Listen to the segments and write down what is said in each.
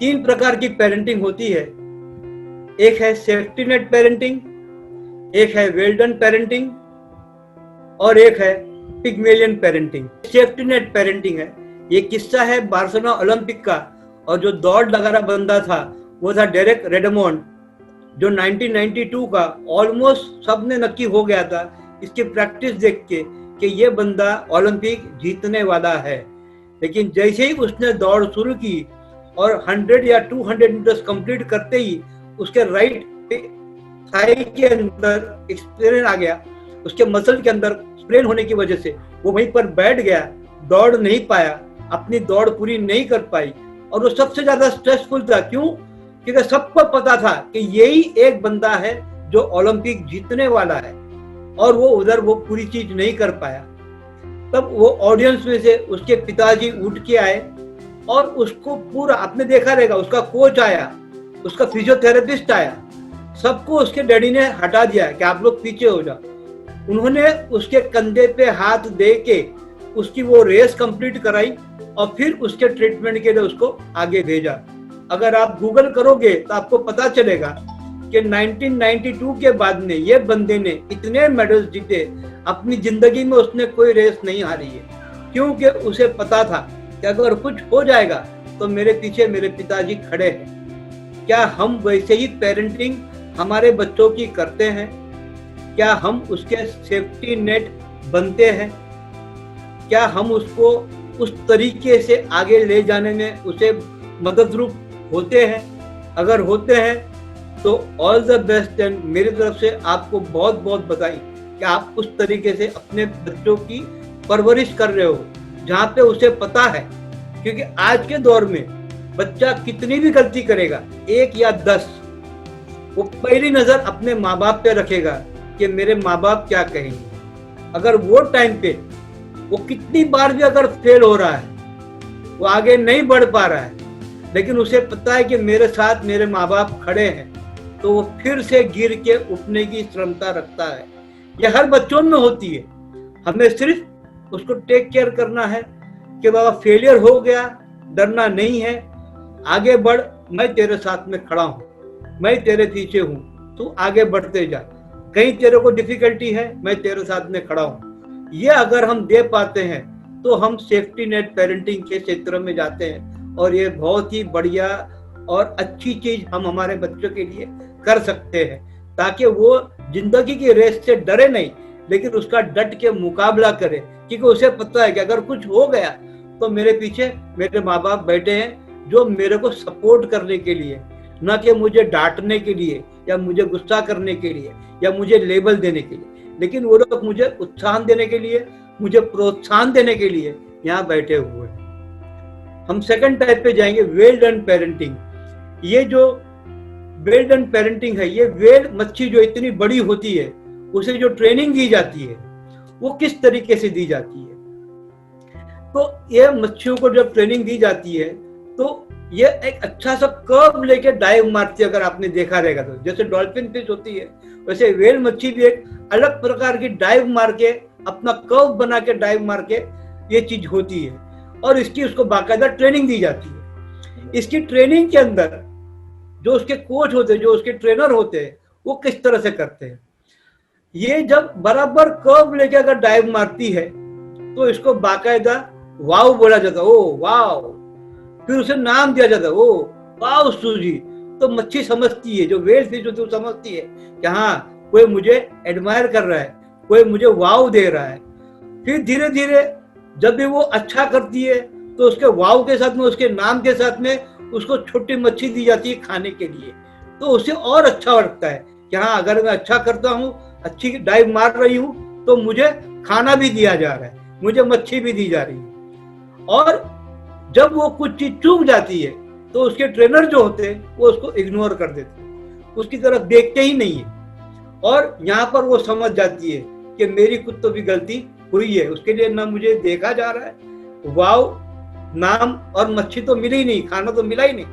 तीन प्रकार की पेरेंटिंग होती है। एक है सेफ्टी नेट पेरेंटिंग, एक है वेल डन पेरेंटिंग और एक है Pygmalion parenting. Safety net parenting है, ये किस्सा है बार्सिलोना ओलंपिक का, और जो दौड़ लगा रहा बंदा था वो था डेरेक रेडमोंड, जो 1992 का ऑलमोस्ट सबने नक्की हो गया था इसकी प्रैक्टिस देख के कि ये बंदा ओलंपिक जीतने वाला है। लेकिन जैसे ही उसने दौड़ शुरू की और 100 या 200 मीटर्स कंप्लीट करते ही उसके राइट थाई के अंदर स्प्रेन आ गया, उसके मसल के अंदर स्प्रेन होने की वजह से वो वहीं पर बैठ गया, दौड़ नहीं पाया, अपनी दौड़ पूरी नहीं कर पाई। और वो सबसे ज्यादा स्ट्रेसफुल था। क्यों? क्योंकि सबको पता था कि यही एक बंदा है जो ओलंपिक जीतने वाला है, और वो उधर वो पूरी चीज नहीं कर पाया। तब वो ऑडियंस में से उसके पिताजी उठ के आए और उसको पूरा, आपने देखा रहेगा, उसका कोच आया, उसका फिजियोथेरेपिस्ट आया, सबको उसके डैडी ने हटा दिया कि आप लोग पीछे हो जाओ। उन्होंने उसके कंधे पे हाथ दे के उसकी वो रेस कंप्लीट कराई और फिर उसके ट्रीटमेंट के लिए उसको आगे भेजा। अगर आप गूगल करोगे तो आपको पता चलेगा कि 1992 के बाद में ये बंदे ने इतने मेडल्स जीते, अपनी जिंदगी में उसने कोई रेस नहीं हारी है, क्योंकि उसे पता था कि अगर कुछ हो जाएगा तो मेरे पीछे मेरे पिताजी खड़े हैं। क्या हम वैसे ही पेरेंटिंग हमारे बच्चों की करते हैं? क्या हम उसके सेफ्टी नेट बनते हैं? क्या हम उसको उस तरीके से आगे ले जाने में उसे मददरूप होते हैं? अगर होते हैं तो ऑल द बेस्ट, एंड मेरी तरफ से आपको बहुत बहुत बधाई कि आप उस तरीके से अपने बच्चों की परवरिश कर रहे हो जहाँ पे उसे पता है। क्योंकि आज के दौर में बच्चा कितनी भी गलती करेगा, 1 या 10, वो पहली नजर अपने माँ बाप पे रखेगा कि मेरे माँ बाप क्या कहेंगे। अगर वो टाइम पे वो कितनी बार भी अगर फेल हो रहा है, वो आगे नहीं बढ़ पा रहा है, लेकिन उसे पता है कि मेरे साथ मेरे माँ बाप खड़े हैं, तो वो फिर से गिर के उठने की क्षमता रखता है। यह हर बच्चों में होती है। हमें सिर्फ उसको टेक केयर करना है कि बाबा फेलियर हो गया, डरना नहीं है, आगे बढ़, मैं तेरे साथ में खड़ा हूँ, मैं तेरे पीछे हूँ, तू आगे बढ़ते जा। कहीं तेरे को डिफिकल्टी है, मैं तेरे साथ में खड़ा हूँ। ये अगर हम दे पाते हैं तो हम सेफ्टी नेट पेरेंटिंग के क्षेत्र में जाते हैं, और ये बहुत ही बढ़िया और अच्छी चीज हम हमारे बच्चों के लिए कर सकते हैं, ताकि वो जिंदगी की रेस से डरे नहीं, लेकिन उसका डट के मुकाबला करे। क्योंकि उसे पता है कि अगर कुछ हो गया तो मेरे पीछे मेरे माँ बाप बैठे हैं जो मेरे को सपोर्ट करने के लिए, न कि मुझे डांटने के लिए या मुझे गुस्सा करने के लिए या मुझे लेबल देने के लिए, लेकिन वो लोग मुझे उत्साह देने के लिए, मुझे प्रोत्साहन देने के लिए यहाँ बैठे हुए हैं। हम सेकंड टाइप पे जाएंगे, वेल डन पेरेंटिंग। ये जो वेल डन पेरेंटिंग है, ये वेल मच्छी जो इतनी बड़ी होती है उसे जो ट्रेनिंग दी जाती है वो किस तरीके से दी जाती है? तो ये मच्छियों को जब ट्रेनिंग दी जाती है तो ये एक अच्छा सा कर्व लेके डाइव मारती है। अगर आपने देखा रहेगा तो जैसे डॉल्फिन फिश होती है, वैसे वेल मच्छी भी एक अलग प्रकार की डाइव मार के, अपना कर्व बना के डाइव मार के ये चीज होती है, और इसकी उसको बाकायदा ट्रेनिंग दी जाती है। इसकी ट्रेनिंग के अंदर जो उसके कोच होते हैं, जो उसके ट्रेनर होते हैं, वो किस तरह से करते हैं? ये जब बराबर कर्व लेके अगर डाइव मारती है तो इसको बाकायदा वाव बोला जाता है, ओ वाव, फिर उसे नाम दिया जाता है, ओ वाव सूजी। तो मच्छी समझती है, जो वेल फिश होती है वो समझती है कि हाँ कोई मुझे एडमायर कर रहा है, कोई मुझे वाव दे रहा है। फिर धीरे धीरे जब भी वो अच्छा करती है तो उसके वाव के साथ में, उसके नाम के साथ में उसको छोटी मच्छी दी जाती है खाने के लिए। तो उसे और अच्छा लगता है कि हाँ अगर मैं अच्छा करता हूँ, अच्छी डाइव मार रही हूँ, तो मुझे खाना भी दिया जा रहा है, मुझे मच्छी भी दी जा रही है। और जब वो कुछ चीज चूक जाती है तो उसके ट्रेनर जो होते हैं वो उसको इग्नोर कर देते हैं, उसकी तरफ देखते ही नहीं है। और यहाँ पर वो समझ जाती है कि मेरी कुछ तो भी गलती हुई है, उसके लिए ना मुझे देखा जा रहा है, वाव नाम और मच्छी तो मिली ही नहीं, खाना तो मिला ही नहीं,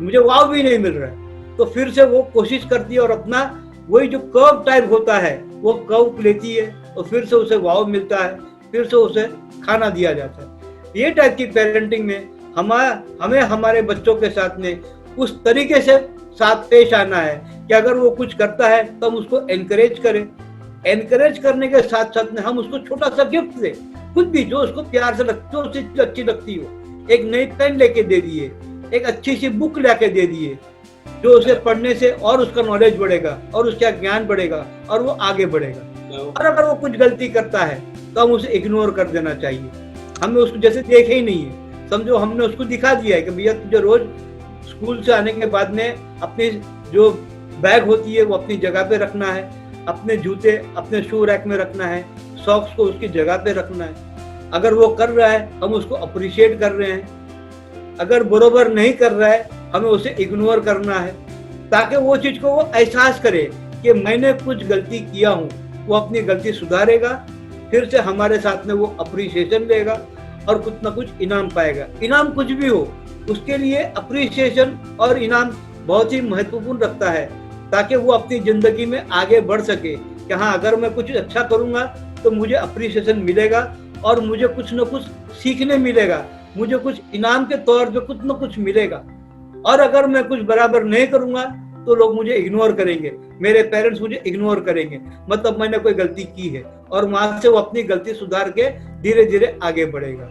मुझे वाव भी नहीं मिल रहा है। तो फिर से वो कोशिश करती है और अपना वही जो कर्व टाइप होता है वो कर्व लेती है, और फिर से उसे वाव मिलता है, फिर से उसे खाना दिया जाता है। ये टाइप की पेरेंटिंग में हमें हमारे बच्चों के साथ में उस तरीके से साथ पेश आना है कि अगर वो कुछ करता है तो हम उसको एनकरेज करें। एनकरेज करने के साथ साथ में हम उसको छोटा सा गिफ्ट दें, कुछ भी जो उसको प्यार से लगती हो, उसे अच्छी लगती हो। एक नई पेन लेके दे दिए, एक अच्छी सी बुक लेके दे दिए, जो उसे पढ़ने से और उसका नॉलेज बढ़ेगा और उसका ज्ञान बढ़ेगा और वो आगे बढ़ेगा। और अगर वो कुछ गलती करता है तो हम उसे इग्नोर कर देना चाहिए, हमें उसको जैसे देखे ही नहीं है। समझो हमने उसको दिखा दिया है कि भैया तुझे रोज स्कूल से आने के बाद में अपनी जो बैग होती है वो अपनी जगह पे रखना है, अपने जूते अपने शू रैक में रखना है, सॉक्स को उसकी जगह पे रखना है। अगर वो कर रहा है हम उसको अप्रिशिएट कर रहे हैं, अगर बरोबर नहीं कर रहा है हमें उसे इग्नोर करना है, ताकि वो चीज को वो एहसास करे कि मैंने कुछ गलती किया हूँ। वो अपनी गलती सुधारेगा, फिर से हमारे साथ में वो अप्रिशिएशन लेगा और कुछ ना कुछ इनाम पाएगा। इनाम कुछ भी हो, उसके लिए अप्रिशिएशन और इनाम बहुत ही महत्वपूर्ण रखता है, ताकि वो अपनी जिंदगी में आगे बढ़ सके कि हाँ अगर मैं कुछ अच्छा करूंगा तो मुझे अप्रिशिएशन मिलेगा और मुझे कुछ न कुछ सीखने मिलेगा, मुझे कुछ इनाम के तौर पे कुछ न कुछ मिलेगा। और अगर मैं कुछ बराबर नहीं करूंगा तो लोग मुझे इग्नोर करेंगे, मेरे पेरेंट्स मुझे इग्नोर करेंगे, मतलब मैंने कोई गलती की है, और वहां से वो अपनी गलती सुधार के धीरे धीरे आगे बढ़ेगा।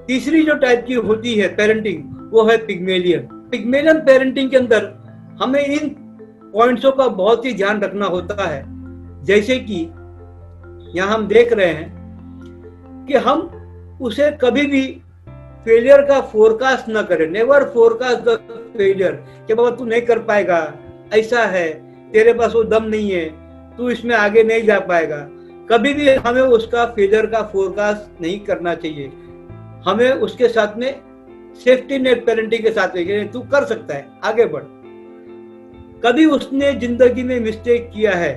तीसरी जो टाइप की होती है पेरेंटिंग, वो है पिग्मेलियन। पिग्मेलियन पेरेंटिंग के अंदर हमें इन पॉइंट्सों का बहुत ही ध्यान रखना होता है। जैसे कि यहाँ हम देख रहे हैं कि हम उसे कभी भी फेलियर का फोरकास्ट ना करें। नेवर फोरकास्ट द फेलियर कि बाबा तू नहीं कर पाएगा, ऐसा है, तेरे पास वो दम नहीं है, तू इसमें आगे नहीं जा पाएगा। कभी भी हमें उसका फेलियर का फोरकास्ट नहीं करना चाहिए। हमें उसके साथ में सेफ्टी नेट पेरेंटिंग के साथ में तू कर सकता है, आगे बढ़। कभी उसने जिंदगी में मिस्टेक किया है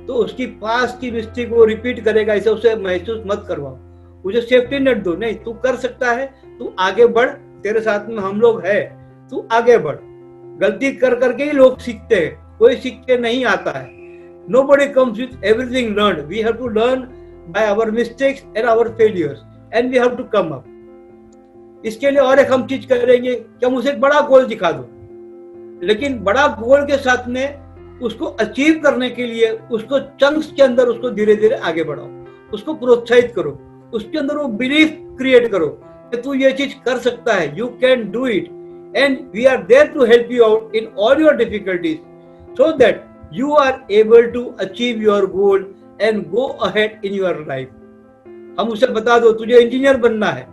तो उसकी पास्ट की मिस्टेक वो रिपीट करेगा, इसे उसे महसूस मत करवाओ, मुझे सेफ्टी नेट दो। नहीं, तू कर सकता है, तू आगे बढ़, तेरे साथ में हम लोग है, तू आगे बढ़। गलती कर करके ही लोग सीखते हैं, कोई सीख के नहीं आता है। Nobody comes with everything learned. We have to learn by our mistakes and our failures, and we have to come up. इसके लिए और एक हम चीज करेंगे कि हम उसे एक बड़ा गोल दिखा दो, लेकिन बड़ा गोल के साथ में उसको अचीव करने के लिए उसको चंक्स के अंदर उसको धीरे धीरे आगे बढ़ाओ, उसको प्रोत्साहित करो, उसके अंदर वो बिलीफ क्रिएट करो कि तू ये चीज कर सकता है, you can do it, and we are there to help you out in all your difficulties so that you are able to achieve your goal and go ahead in your life. हम उसे बता दो तुझे engineer बनना है,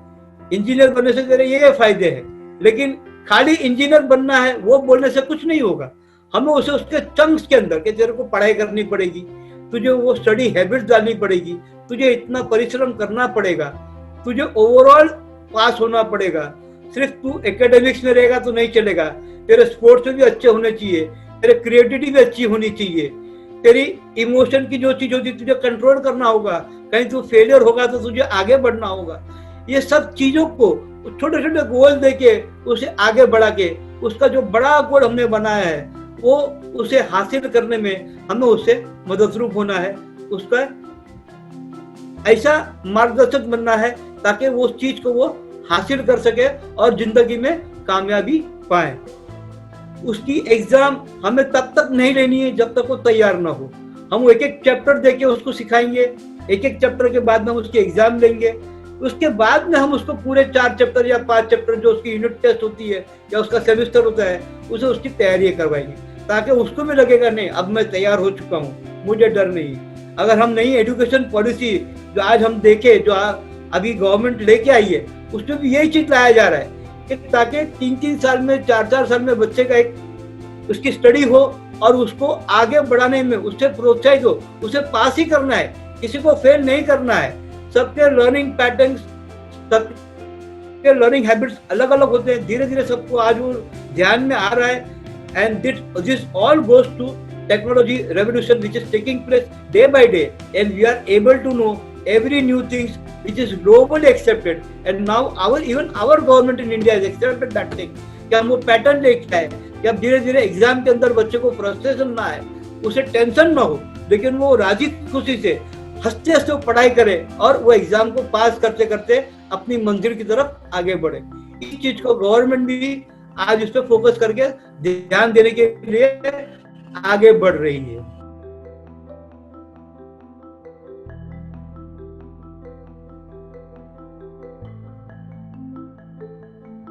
engineer बनने से तेरे ये फायदे हैं, लेकिन खाली इंजीनियर बनना है वो बोलने से कुछ नहीं होगा। हमें उसे उसके चंक्स के अंदर कि तेरे को पढ़ाई करनी पड़ेगी, तुझे वो स्टडी हैबिट्स डालनी पड़ेगी, तुझे इतना परिश्रम करना पड़ेगा, तुझे ओवरऑल पास होना पड़ेगा। सिर्फ तू एकेडमिक्स में रहेगा तो नहीं चलेगा, तेरे स्पोर्ट्स में भी अच्छे होने चाहिए, तेरे क्रिएटिविटी भी अच्छी होनी चाहिए, तेरी इमोशन की जो चीज होती है तुझे कंट्रोल करना होगा, कहीं तू फेलियर होगा तो तुझे आगे बढ़ना होगा। ये सब चीजों को छोटे छोटे गोल देके उसे आगे बढ़ा के उसका जो बड़ा गोल हमने बनाया है वो उसे हासिल करने में हमें उससे मददरूप होना है, उसका ऐसा मार्गदर्शक बनना है ताकि वो उस चीज को वो हासिल कर सके और जिंदगी में कामयाबी पाए। उसकी एग्जाम हमें तब तक नहीं लेनी है जब तक वो तैयार ना हो। हम एक एक चैप्टर देके उसको सिखाएंगे, एक एक चैप्टर के बाद में हम उसकी एग्जाम लेंगे, उसके बाद में हम उसको पूरे 4 चैप्टर या 5 चैप्टर जो उसकी यूनिट टेस्ट होती है या उसका सेमेस्टर होता है उसे उसकी तैयारी करवाएंगे, ताकि उसको भी लगेगा नहीं अब मैं तैयार हो चुका हूँ, मुझे डर नहीं। अगर हम नई एजुकेशन पॉलिसी जो आज हम देखे, जो अभी गवर्नमेंट लेके आई है, उसमें भी यही चीज लाया जा रहा है ताकि 3-3 साल में 4-4 साल में बच्चे का एक उसकी स्टडी हो और उसको आगे बढ़ाने में उससे प्रोत्साहित हो। उसे पास ही करना है, किसी को फेल नहीं करना है। सबके लर्निंग पैटर्न्स, सबके लर्निंग हैबिट्स अलग अलग होते हैं, धीरे धीरे सबको आज वो ध्यान में आ रहा है। And this all goes to technology revolution which is taking place day by day, and we are able to know every new things which is globally accepted, and now even our government in India has accepted that thing कि हम वो pattern लेके आए कि अब धीरे धीरे exam के अंदर बच्चे को फ्रस्ट्रेशन ना आए, उसे टेंशन ना हो, लेकिन वो राजी खुशी से हंसते हंसते पढ़ाई करे और वो एग्जाम को पास करते करते अपनी मंजिल की तरफ आगे बढ़े। इस चीज को गवर्नमेंट भी आज इस पर फोकस करके ध्यान देने के लिए आगे बढ़ रही है।